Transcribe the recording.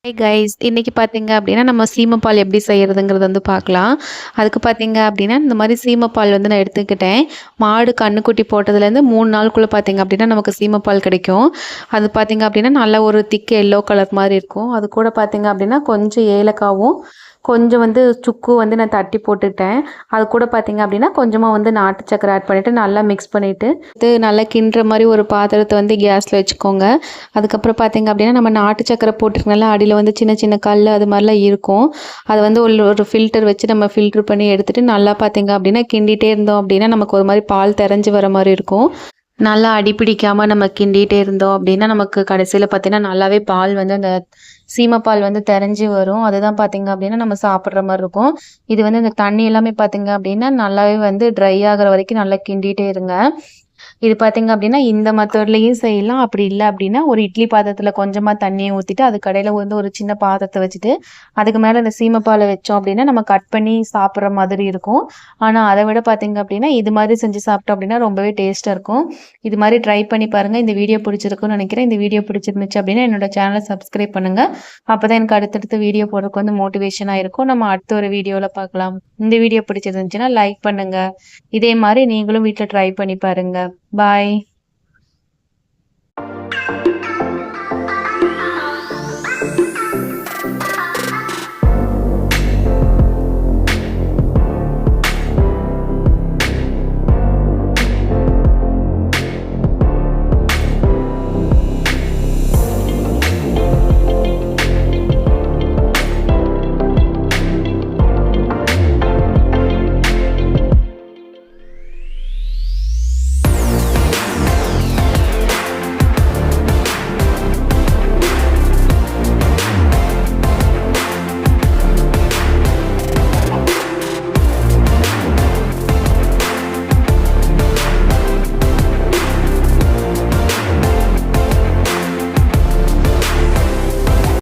Hi guys, இன்னைக்கு பார்த்தீங்க அப்படின்னா நம்ம சீமப்பால் எப்படி செய்யறதுங்கிறது வந்து பார்க்கலாம். அதுக்கு பார்த்தீங்க அப்படின்னா இந்த மாதிரி சீமப்பால் வந்து நான் எடுத்துக்கிட்டேன். மாடு கன்றுக்குட்டி போட்டதுலேருந்து 3 நாளுக்குள்ளே பார்த்தீங்க அப்படின்னா நமக்கு சீமப்பால் கிடைக்கும். அது பார்த்தீங்க அப்படின்னா நல்ல ஒரு திக் எல்லோ கலர் மாதிரி இருக்கும். அது கூட பார்த்தீங்க அப்படின்னா கொஞ்சம் ஏலக்காவும் கொஞ்சம் வந்து சுக்கு வந்து நான் தட்டி போட்டுட்டேன். அது கூட பார்த்தீங்க அப்படின்னா கொஞ்சமாக வந்து நாட்டு சக்கரை ஆட் பண்ணிவிட்டு நல்லா மிக்ஸ் பண்ணிவிட்டு இது நல்லா கிண்டுற மாதிரி ஒரு பாத்திரத்தை வந்து கேஸில் வச்சுக்கோங்க. அதுக்கப்புறம் பார்த்தீங்க அப்படின்னா நம்ம நாட்டு சக்கரை போட்டிருக்கனால அடியில் வந்து சின்ன சின்ன கல் அது மாதிரிலாம் இருக்கும். அதை வந்து ஒரு ஃபில்டர் வச்சு நம்ம ஃபில்ட்ரு பண்ணி எடுத்துகிட்டு நல்லா பார்த்தீங்க அப்படின்னா கிண்டிகிட்டே இருந்தோம் அப்படின்னா நமக்கு ஒரு மாதிரி பால் திரஞ்சு வர மாதிரி இருக்கும். நல்லா அடிப்பிடிக்காமல் நம்ம கிண்டிகிட்டே இருந்தோம் அப்படின்னா நமக்கு கடைசியில் பார்த்தீங்கன்னா நல்லாவே பால் வந்து அந்த சீமப்பால் வந்து திரஞ்சி வரும். அதுதான் பார்த்தீங்க அப்படின்னா நம்ம சாப்பிட்ற மாதிரி இருக்கும். இது வந்து இந்த தண்ணி எல்லாமே பார்த்தீங்க அப்படின்னா நல்லாவே வந்து ட்ரை ஆகிற வரைக்கும் நல்லா கிண்டிகிட்டே இருங்க. இது பார்த்தீங்க அப்படின்னா இந்த மெத்தட்லேயும் செய்யலாம். அப்படி இல்லை அப்படின்னா ஒரு இட்லி பாத்திரத்தில் கொஞ்சமாக தண்ணியை ஊற்றிட்டு அதுக்கு கடையில் வந்து ஒரு சின்ன பாத்திரத்தை வச்சுட்டு அதுக்கு மேலே இந்த சீமப்பாலை வச்சோம் அப்படின்னா நம்ம கட் பண்ணி சாப்பிட்ற மாதிரி இருக்கும். ஆனால் அதை விட பார்த்தீங்க அப்படின்னா இது மாதிரி செஞ்சு சாப்பிட்டோம் அப்படின்னா ரொம்பவே டேஸ்ட்டாக இருக்கும். இது மாதிரி ட்ரை பண்ணி பாருங்கள். இந்த வீடியோ பிடிச்சிருக்குன்னு நினைக்கிறேன். இந்த வீடியோ பிடிச்சிருந்துச்சு அப்படின்னா என்னோட சேனலை சப்ஸ்கிரைப் பண்ணுங்கள். அப்போ தான் எனக்கு அடுத்தடுத்து வீடியோ போடுறதுக்கு வந்து மோட்டிவேஷனாக இருக்கும். நம்ம அடுத்த ஒரு வீடியோவில் பார்க்கலாம். இந்த வீடியோ பிடிச்சிருந்துச்சுன்னா லைக் பண்ணுங்கள். இதே மாதிரி நீங்களும் வீட்டில் ட்ரை பண்ணி பாருங்கள். Bye.